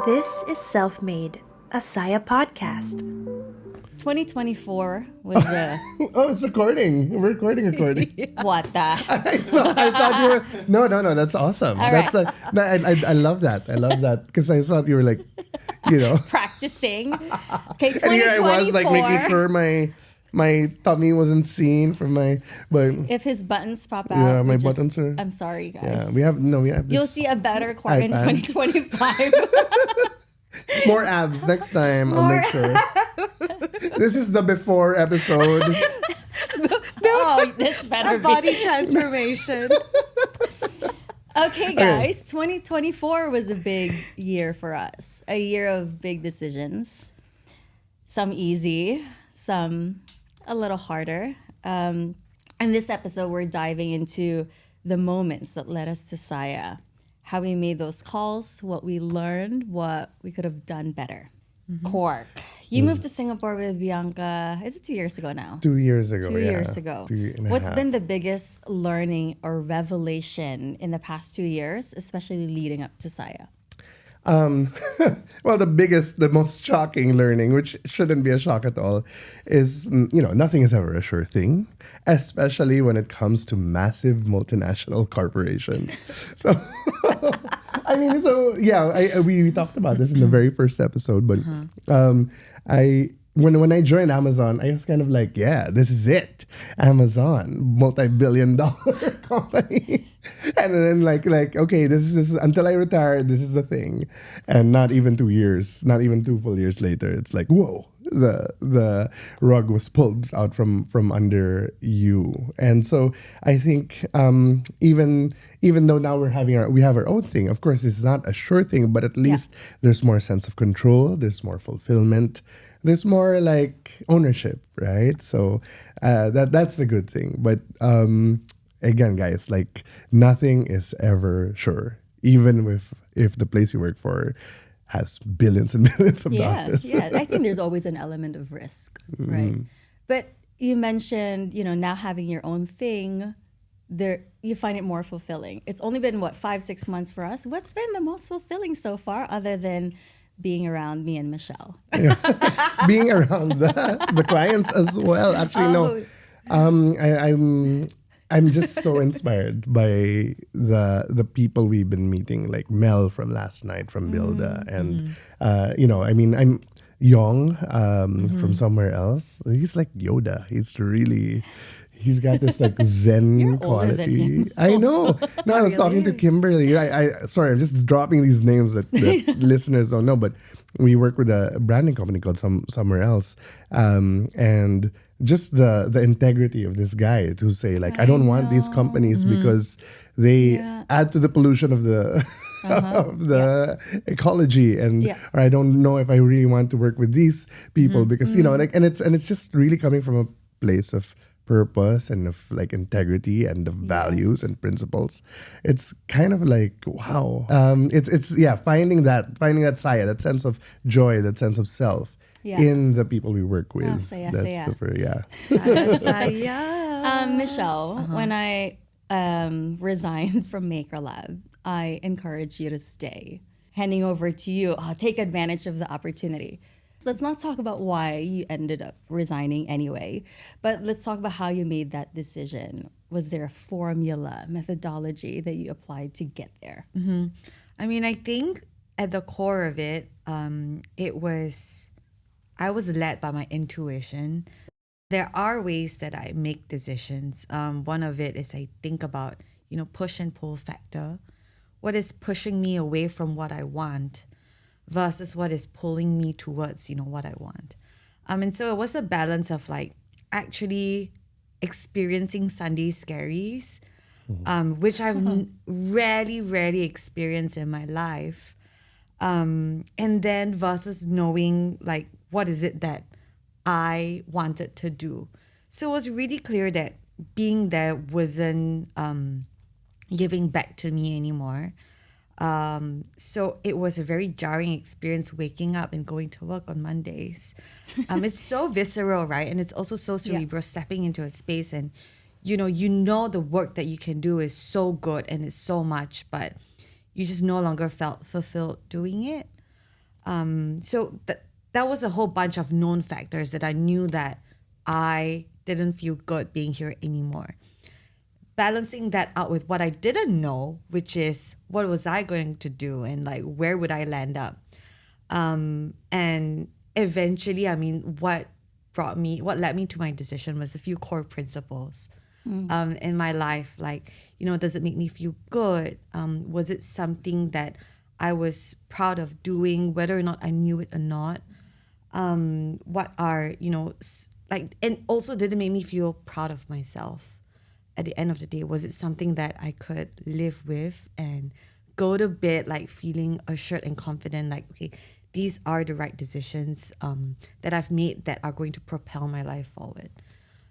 This is Self-Made, a Saya podcast. 2024 was the Oh, it's recording. We're recording. what the I thought you were. No. That's awesome. All That's right. no, I love that. I love that because I thought you were like, practicing. Okay, and here I 2024. was like making sure my tummy wasn't seen from my. But If his buttons pop out, yeah, we my just- buttons are. I'm sorry, guys. Yeah, we have this. You'll see a better Quark in iPad. 2025. More abs next time. I'll make sure. This is the before episode. Oh, this better be. Body transformation. Okay, guys, 2024 was a big year for us. A year of big decisions. Some easy, some a little harder. In this episode, we're diving into the moments that led us to Saya, how we made those calls, what we learned, what we could have done better. Quark, you moved to Singapore with Bianca. Is it 2 years ago now? 2 years ago. 2 yeah. years ago. 2 and a What's half. been the biggest learning or revelation in the past 2 years, especially leading up to Saya? Well, the most shocking learning, which shouldn't be a shock at all, is, nothing is ever a sure thing, especially when it comes to massive multinational corporations. So, we talked about this in the very first episode, but when I joined Amazon, I was kind of like, yeah, this is it. Amazon, multi-billion-dollar company. And then like, okay, this is until I retire, this is the thing. And not even 2 years, not even 2 full years later, it's like, whoa, the rug was pulled out from under you. And so I think even though now we have our own thing, of course, it's not a sure thing, but at least there's more sense of control, there's more fulfillment, there's more like ownership, right? So that's the good thing. But again, guys, like nothing is ever sure, even if the place you work for has billions and billions of dollars. Yeah. I think there's always an element of risk, right? But you mentioned, now having your own thing, you find it more fulfilling. It's only been 5-6 months for us. What's been the most fulfilling so far, other than being around me and Michelle? Being around the clients as well. Actually, no. I'm just so inspired by the people we've been meeting, like Mel from last night from Builda, and I'm Yong from somewhere else. He's like Yoda. He's got this like Zen You're older than quality. him I know. No, I was talking to Kimberly. Sorry, I'm just dropping these names that listeners don't know, but we work with a branding company called Somewhere Else, and just the integrity of this guy to say like, I don't want these companies because they add to the pollution of the of the ecology, and or I don't know if I really want to work with these people because and it's just really coming from a place of purpose and of like integrity and of values and principles. It's kind of like wow. It's finding that Saya, that sense of joy, that sense of self in the people we work with. Saya. Super, Michelle, when I resigned from Maker Lab, I encouraged you to stay. Handing over to you, take advantage of the opportunity. Let's not talk about why you ended up resigning anyway, but let's talk about how you made that decision. Was there a formula, methodology that you applied to get there? I think at the core of it, I was led by my intuition. There are ways that I make decisions. One of it is I think about, push and pull factor. What is pushing me away from what I want versus what is pulling me towards, what I want. And so it was a balance of like actually experiencing Sunday scaries, which I've rarely experienced in my life. And then versus knowing like, what is it that I wanted to do? So it was really clear that being there wasn't giving back to me anymore. So it was a very jarring experience waking up and going to work on Mondays. It's so visceral, right? And it's also so cerebral, stepping into a space and, the work that you can do is so good and it's so much, but you just no longer felt fulfilled doing it. So that was a whole bunch of known factors that I knew that I didn't feel good being here anymore. Balancing that out with what I didn't know, which is what was I going to do and like where would I land up? And eventually, I mean, what led me to my decision was a few core principles in my life. Like, does it make me feel good? Was it something that I was proud of doing, whether or not I knew it or not? What are, and also did it make me feel proud of myself? At the end of the day, was it something that I could live with and go to bed like feeling assured and confident, like, okay, these are the right decisions that I've made that are going to propel my life forward.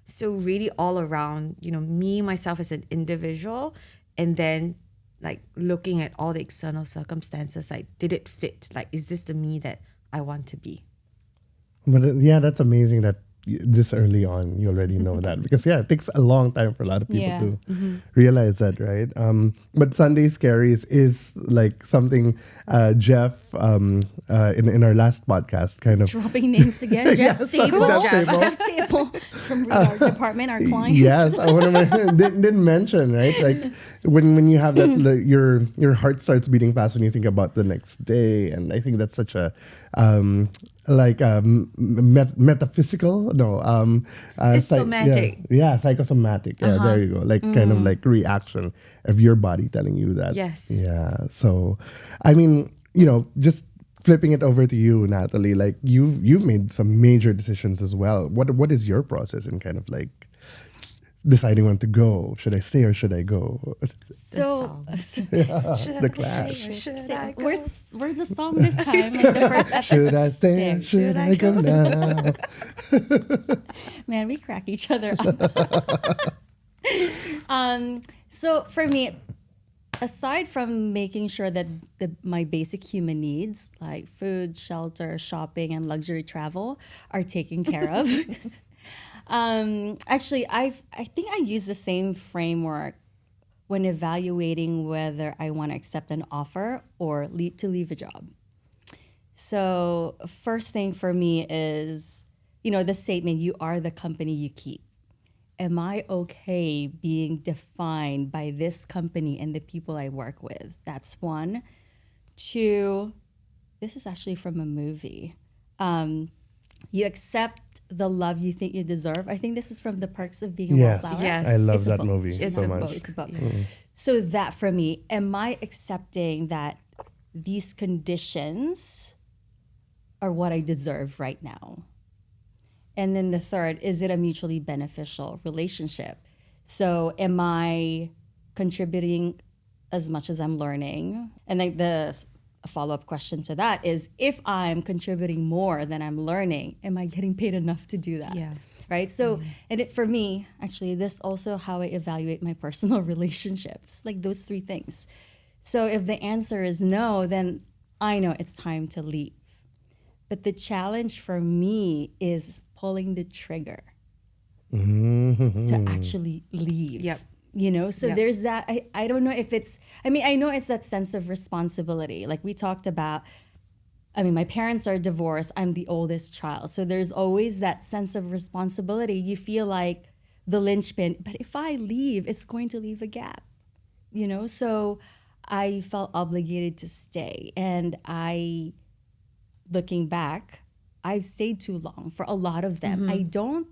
So really all around, me, myself as an individual, and then like looking at all the external circumstances, like, did it fit? Like, is this the me that I want to be? But yeah, that's amazing that this early on you already know that, because it takes a long time for a lot of people to realize that, right? But Sunday Scaries is like something Jeff in our last podcast kind of Dropping names again. Jeff Sable. Jeff Sable from our department, our client. Yes, I want to didn't mention, right? Like when you have that, like, your heart starts beating fast when you think about the next day, and I think that's such a metaphysical. No, it's somatic. Yeah, psychosomatic. Yeah, there you go. Like kind of like reaction of your body telling you that. Yes. Yeah. So, I mean, just flipping it over to you, Nathalie. Like you've made some major decisions as well. What is your process in kind of like deciding when to go? Should I stay or should I go? So, The class. where's the song this time? Like the first episode. Should I stay There. or should I go now? Man, we crack each other up. So for me, aside from making sure that my basic human needs like food, shelter, shopping, and luxury travel are taken care of, actually, I think I use the same framework when evaluating whether I want to accept an offer or leave a job. So first thing for me is, the statement, you are the company you keep. Am I okay being defined by this company and the people I work with? That's one. Two, this is actually from a movie. You accept the love you think you deserve. I think this is from The Perks of Being a Yes, Wallflower. Yes. I love It's a that book. movie It's so a much. book. It's a book. So that for me, am I accepting that these conditions are what I deserve right now? And then the third, is it a mutually beneficial relationship? So am I contributing as much as I'm learning? And like the follow-up question to that is, if I'm contributing more than I'm learning, am I getting paid enough to do that? Yeah. Right? So, and it, for me, actually, this also how I evaluate my personal relationships, like those three things. So if the answer is no, then I know it's time to leave. But the challenge for me is pulling the trigger to actually leave. Yep. So there's that. I don't know if it's, I know it's that sense of responsibility. Like we talked about, my parents are divorced. I'm the oldest child. So there's always that sense of responsibility. You feel like the linchpin, but if I leave, it's going to leave a gap, So I felt obligated to stay. And looking back, I've stayed too long for a lot of them. I don't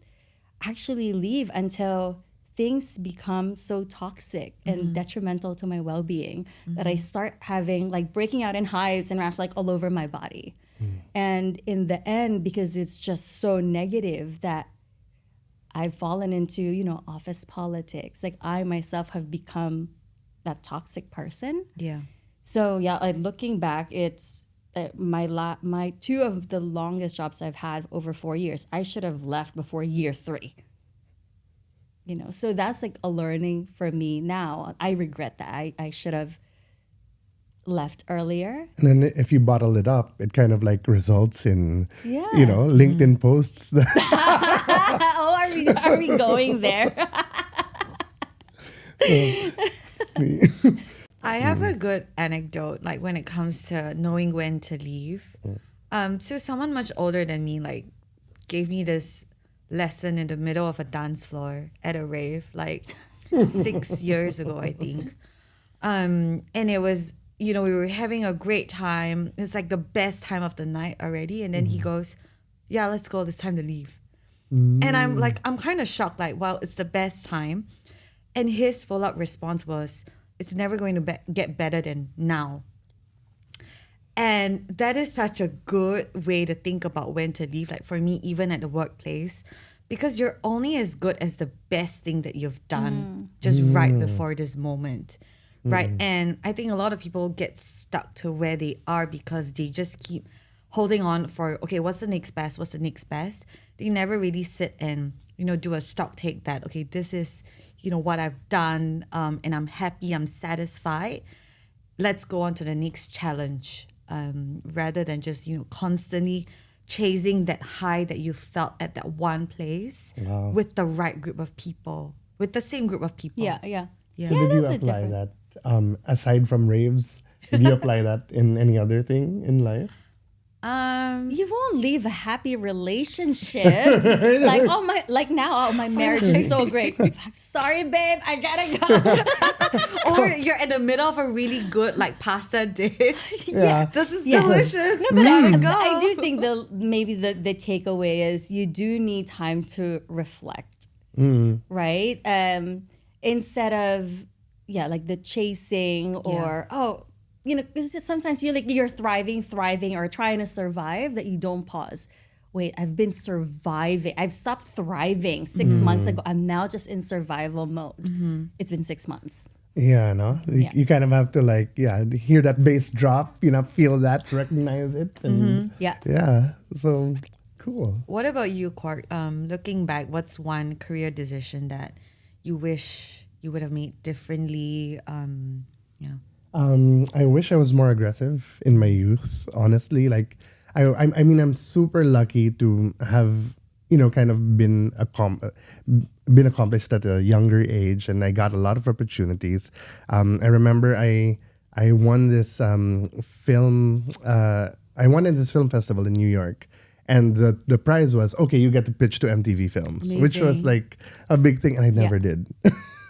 actually leave until things become so toxic and detrimental to my well-being that I start having like breaking out in hives and rash like all over my body. And in the end, because it's just so negative, that I've fallen into, office politics. Like I myself have become that toxic person. Yeah. So yeah, like looking back, it's my two of the longest jobs I've had over 4 years. I should have left before year 3. So that's like a learning for me now. I regret that. I should have left earlier. And then if you bottle it up, it kind of like results in, Yeah. LinkedIn posts. Are we going there? I have a good anecdote, like when it comes to knowing when to leave. So someone much older than me like gave me this lesson in the middle of a dance floor at a rave like 6 years ago, I think. And it was, we were having a great time. It's like the best time of the night already. And then he goes, yeah, let's go. It's time to leave. And I'm kind of shocked, like, wow, it's the best time. And his follow-up response was, it's never going to get better than now. And that is such a good way to think about when to leave, like for me, even at the workplace, because you're only as good as the best thing that you've done just right before this moment, right? And I think a lot of people get stuck to where they are because they just keep holding on for, okay, what's the next best? What's the next best? They never really sit and, do a stock take that, okay, this is, what I've done, and I'm happy, I'm satisfied. Let's go on to the next challenge. Rather than just constantly chasing that high that you felt at that one place with the right group of people, with the same group of people. Yeah. So did you apply that aside from raves? Did you apply that in any other thing in life? You won't leave a happy relationship. My marriage is so great. Sorry, babe, I gotta go. Or you're in the middle of a really good like pasta dish. Yeah. This is delicious. No, but Go. I do think the takeaway is you do need time to reflect, right? Instead of like the chasing or because sometimes you're thriving or trying to survive that you don't pause. Wait, I've been surviving. I've stopped thriving 6 months ago. I'm now just in survival mode. It's been 6 months. Yeah, no? You kind of have to hear that bass drop, feel that, recognize it. And yeah, so cool. What about you, Quark? Looking back, what's one career decision that you wish you would have made differently? I wish I was more aggressive in my youth, honestly. Like, I mean, I'm super lucky to have, kind of been accomplished at a younger age, and I got a lot of opportunities. I remember I won this film. I won in this film festival in New York. And the prize was, okay, you get to pitch to MTV Films, which was like a big thing, and I never did.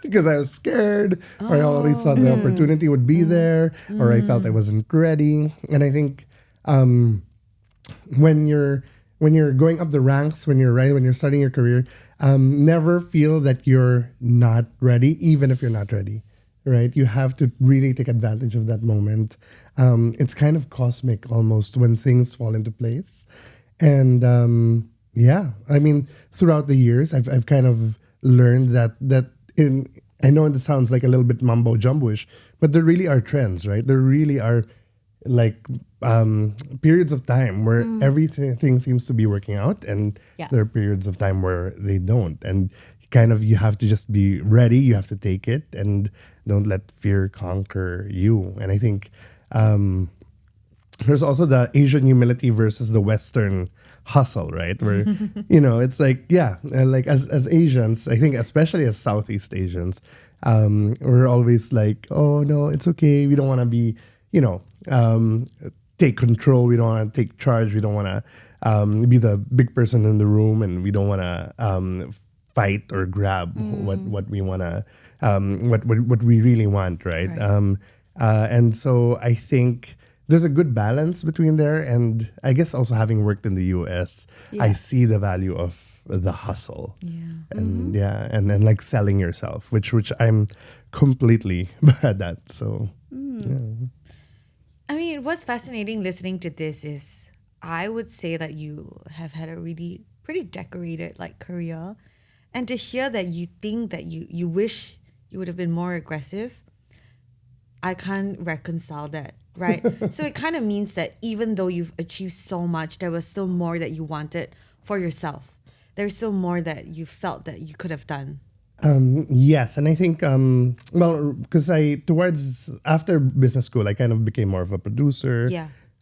Because I was scared, or I always thought the opportunity would be there, or I felt I wasn't ready. And I think when you're going up the ranks, when you're starting your career, never feel that you're not ready, even if you're not ready. Right? You have to really take advantage of that moment. It's kind of cosmic almost when things fall into place. And I mean, throughout the years, I've kind of learned that I know this sounds like a little bit mumbo jumbo-ish, but there really are trends, right? There really are like periods of time where everything seems to be working out, and there are periods of time where they don't. And you have to just be ready. You have to take it, and don't let fear conquer you. And I think there's also the Asian humility versus the Western hustle, right? Where, it's like, like as Asians, I think especially as Southeast Asians, we're always like, oh no, it's okay. We don't want to be, take control. We don't want to take charge. We don't want to be the big person in the room, and we don't want to fight or grab what we want to, what we really want, right? And so I think there's a good balance between there, and I guess also having worked in the US, I see the value of the hustle, and and like selling yourself, which I'm completely bad at. So, I mean, what's fascinating listening to this is I would say that you have had a really pretty decorated like career, and to hear that you think that you wish you would have been more aggressive, I can't reconcile that. Right. So it kind of means that even though you've achieved so much, there was still more that you wanted for yourself. There's still more that you felt that you could have done. Yes. And I think, because towards after business school, I kind of became more of a producer,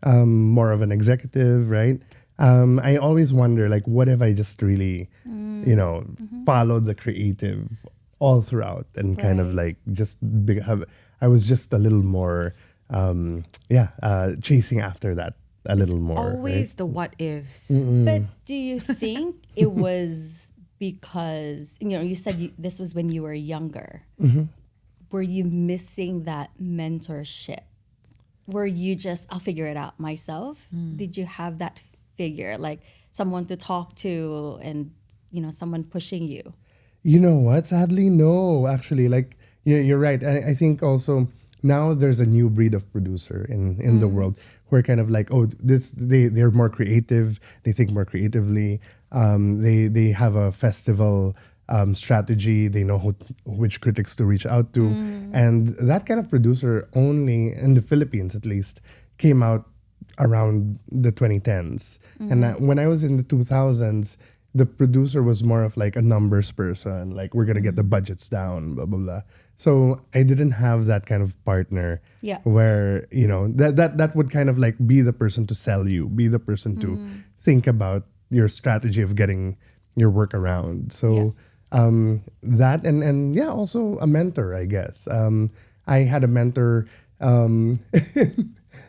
more of an executive, right? I always wonder, like, what if I just really, followed the creative all throughout and kind of like I was just a little more, chasing after that a little more. Always the what ifs. But do you think it was because, you said this was when you were younger. Were you missing that mentorship? Were you just, I'll figure it out myself? Did you have that figure, like someone to talk to and, someone pushing you? You know what? Sadly, no. Actually, like you're right. I think also now there's a new breed of producer in the world who are kind of like, they're more creative. They think more creatively. They have a festival strategy. They know which critics to reach out to, and that kind of producer only in the Philippines, at least, came out around the 2010s. And when I was in the 2000s, the producer was more of like a numbers person, like we're gonna get the budgets down, blah blah blah. So I didn't have that kind of partner, where that would kind of like be the person to sell you, be the person to think about your strategy of getting your work around. So that and also a mentor, I guess. I had a mentor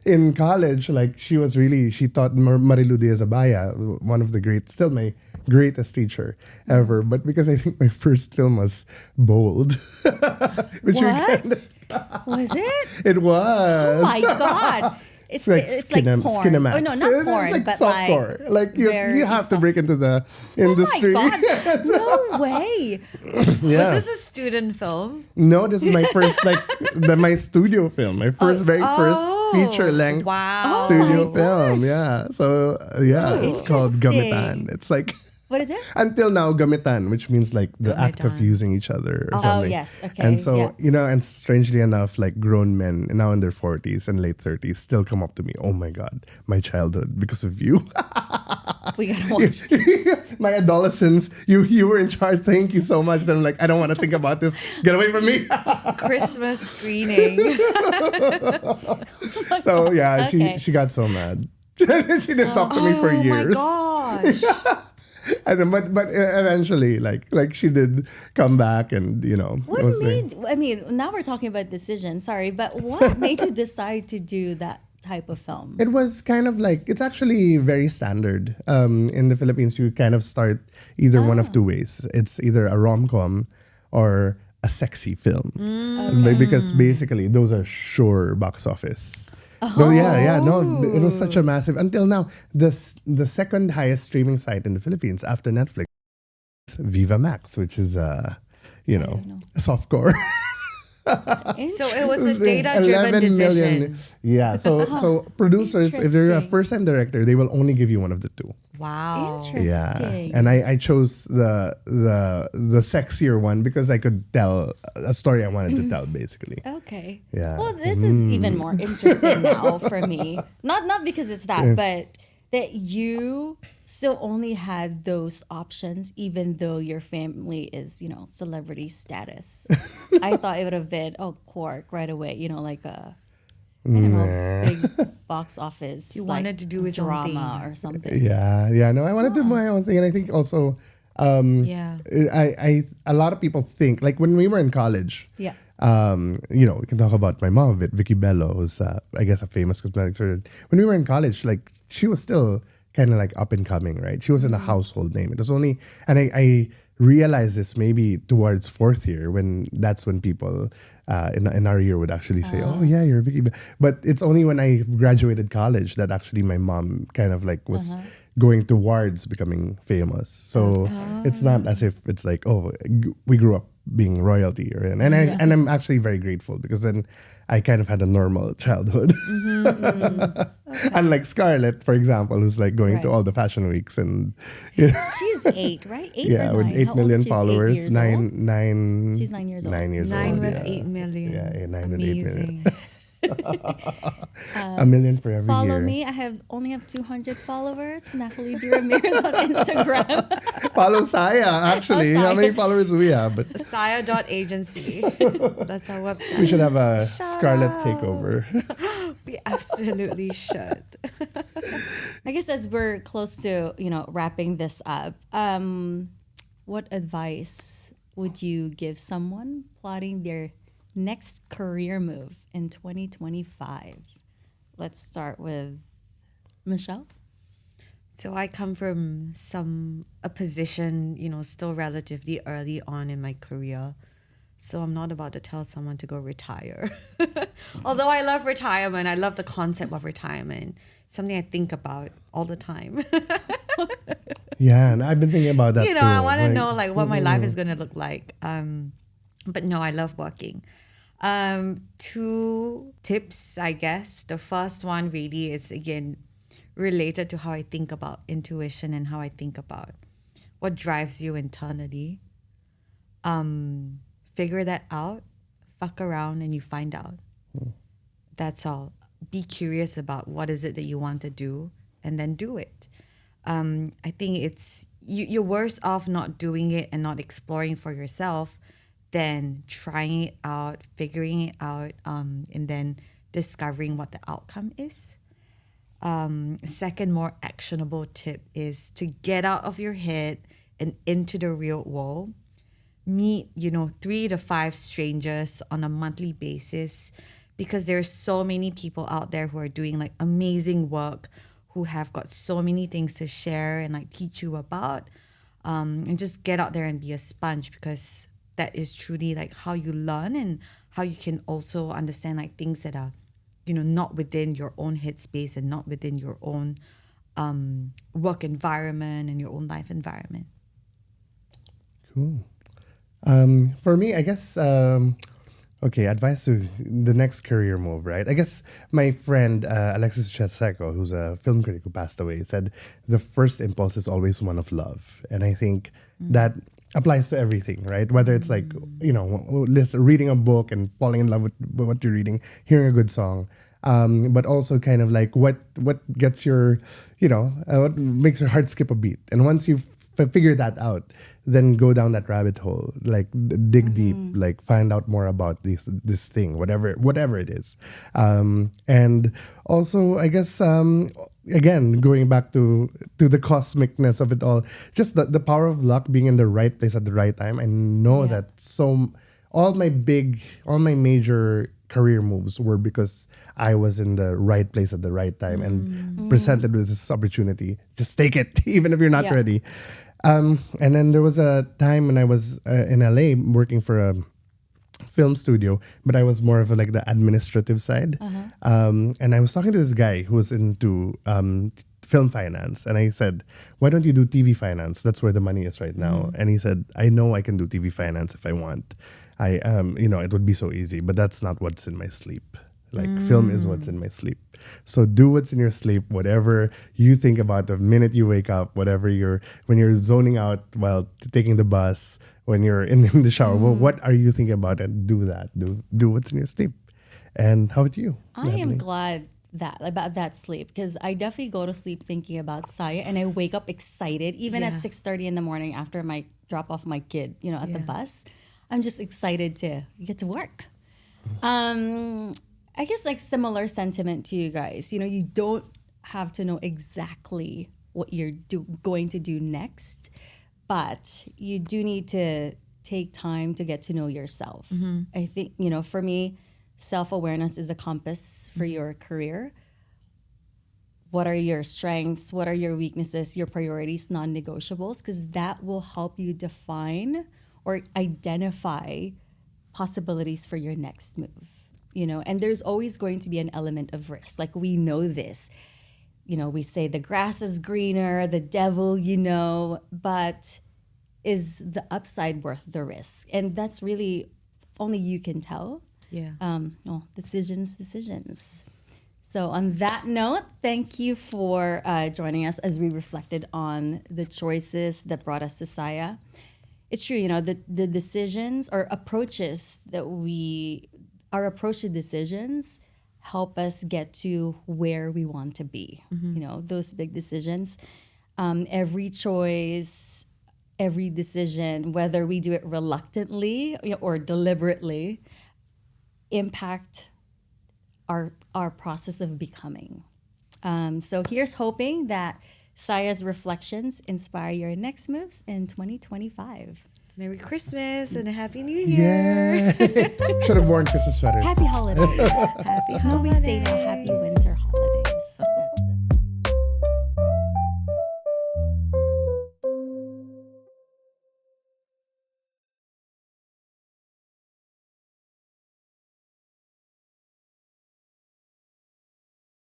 in college. Like she taught Marilu de Azabaya, one of the still my greatest teacher ever. But because I think my first film was Bold. Which What? Was it? It was. Oh my God. It's like porn. Skinemax. Oh, no, not porn, It's like but softcore. Like you have to break into the industry. Oh my God. No way. Yeah. Was this a student film? No, this is my first my studio film. My first first feature length studio film. Yeah. So it's called interesting. Gamitan. It's like What is it? until now Gamitan, which means like the act of Gamitan. using each other or Oh, something. yes. Okay. And so, yeah. and strangely enough, like grown men now in their 40s and late 30s still come up to me, oh my God, my childhood because of you. We gotta watch this. My adolescence, you were in charge. Thank you so much. Then I'm like, I don't want to think about this. Get away from me. Christmas screening. So yeah, Okay. she got so mad. She didn't talk to me for Oh my years. gosh. And but eventually, like she did come back, and What made, now we're talking about decision, sorry, but what made you decide to do that type of film? it was kind of like, it's actually very standard. In the Philippines, you kind of start either one of two ways. It's either a rom-com or a sexy film, because basically those are sure box office. No, it was such a massive, until now, the second highest streaming site in the Philippines after Netflix is Viva Max, which is a softcore. So it was a data-driven 11 decision. million. Yeah, so producers, if you're a Interesting. first-time director, they will only give you one of the two. Wow. Interesting. Yeah, and I chose the sexier one because I could tell a story I wanted to tell, basically. Okay. Yeah. Well, this is even more interesting now for me. Not because it's that, but that you still only had those options, even though your family is, celebrity status. I thought it would have been, Quark right away, like a, I don't know, big box office. He wanted to do his own drama thing. or something. Yeah. No, I wanted to do my own thing, and I think also, Yeah. a lot of people think, like when we were in college. Yeah. We can talk about my mom a bit, Vicky Bello, who's I guess a famous cosmetic surgeon. When we were in college, like she was still kind of like up and coming, right? She wasn't a household name. It was only, and I realized this maybe towards fourth year, that's when people in our year would actually say, "Oh yeah, you're Vicky." But it's only when I graduated college that actually my mom kind of like was going towards becoming famous. So it's not as if it's like, we grew up being royalty, and I'm actually very grateful, because then I kind of had a normal childhood. Unlike Scarlett, for example, who's like going to Right. all the fashion weeks and She's 8, right? 8 yeah, or with 9? 8 How old? million She's 8 followers, years nine old? nine. She's 9 years old. 9 years 9 old. with yeah. 8 million. Yeah, 9 with 8 million. Amazing. A million for every Follow year. me. I only have 200 followers. Nathalie D. Ramirez on Instagram. Follow Saya, actually. Oh, How many Saya. followers do we have? But Saya.agency. That's our website. we should have a Scarlett takeover. We absolutely should. I guess as we're close to, wrapping this up, what advice would you give someone plotting their next career move in 2025? Let's start with Michelle? So I come from a position, still relatively early on in my career. So I'm not about to tell someone to go retire. Although I love retirement, I love the concept of retirement. Something I think about all the time. Yeah, and I've been thinking about that too. I want to know what my life is going to look like. But no, I love working. 2 tips, I guess. The first one really is, again, related to how I think about intuition and how I think about what drives you internally. Figure that out, fuck around, and you find out. That's all. Be curious about what is it that you want to do, and then do it. I think you're worse off not doing it and not exploring for yourself than trying it out, figuring it out, and then discovering what the outcome is. Second, more actionable tip is to get out of your head and into the real world. Meet, 3 to 5 strangers on a monthly basis, because there's so many people out there who are doing like amazing work, who have got so many things to share and like teach you about. And just get out there and be a sponge, because that is truly like how you learn and how you can also understand like things that are, not within your own headspace and not within your own work environment and your own life environment. Cool. For me, I guess, advice to the next career move, right? I guess my friend Alexis Cheseco, who's a film critic who passed away, said the first impulse is always one of love. And I think that applies to everything, right? Whether it's like, reading a book and falling in love with what you're reading, hearing a good song, but also kind of like what gets your, what makes your heart skip a beat. And once you've figure that out, then go down that rabbit hole, like dig deep, like find out more about this thing, whatever it is. And also, I guess, again, going back to the cosmicness of it all, just the power of luck, being in the right place at the right time. I know that all my major career moves were because I was in the right place at the right time and presented with this opportunity. Just take it, even if you're not ready. And then there was a time when I was in LA working for a film studio, but I was more of the administrative side. And I was talking to this guy who was into film finance, and I said, "Why don't you do TV finance? That's where the money is right now." And he said, "I know I can do TV finance if I want. It would be so easy, but that's not what's in my sleep. Like film is what's in my sleep. So do what's in your sleep, whatever you think about the minute you wake up, when you're zoning out while taking the bus, when you're in the shower, well, what are you thinking about? And do that. Do what's in your sleep." And how about you, I Nathalie? am glad about that sleep, because I definitely go to sleep thinking about Saya, and I wake up excited even at 6:30 in the morning after my drop off my kid, at the bus. I'm just excited to get to work. I guess similar sentiment to you guys. You don't have to know exactly what you're going to do next, but you do need to take time to get to know yourself. I think, for me, self-awareness is a compass for your career. What are your strengths? What are your weaknesses, your priorities, non-negotiables? Because that will help you define or identify possibilities for your next move. And there's always going to be an element of risk. Like, we know this. We say the grass is greener, the devil, but is the upside worth the risk? And that's really only you can tell. Yeah. Decisions. So on that note, thank you for joining us as we reflected on the choices that brought us to Saya. It's true, the decisions or approaches our approach to decisions help us get to where we want to be. Those big decisions, every choice, every decision, whether we do it reluctantly or deliberately, impact our process of becoming. So here's hoping that Saya's reflections inspire your next moves in 2025. Merry Christmas and a Happy New Year. Yeah. Should have worn Christmas sweaters. Happy holidays. Happy No, we say now happy winter holidays.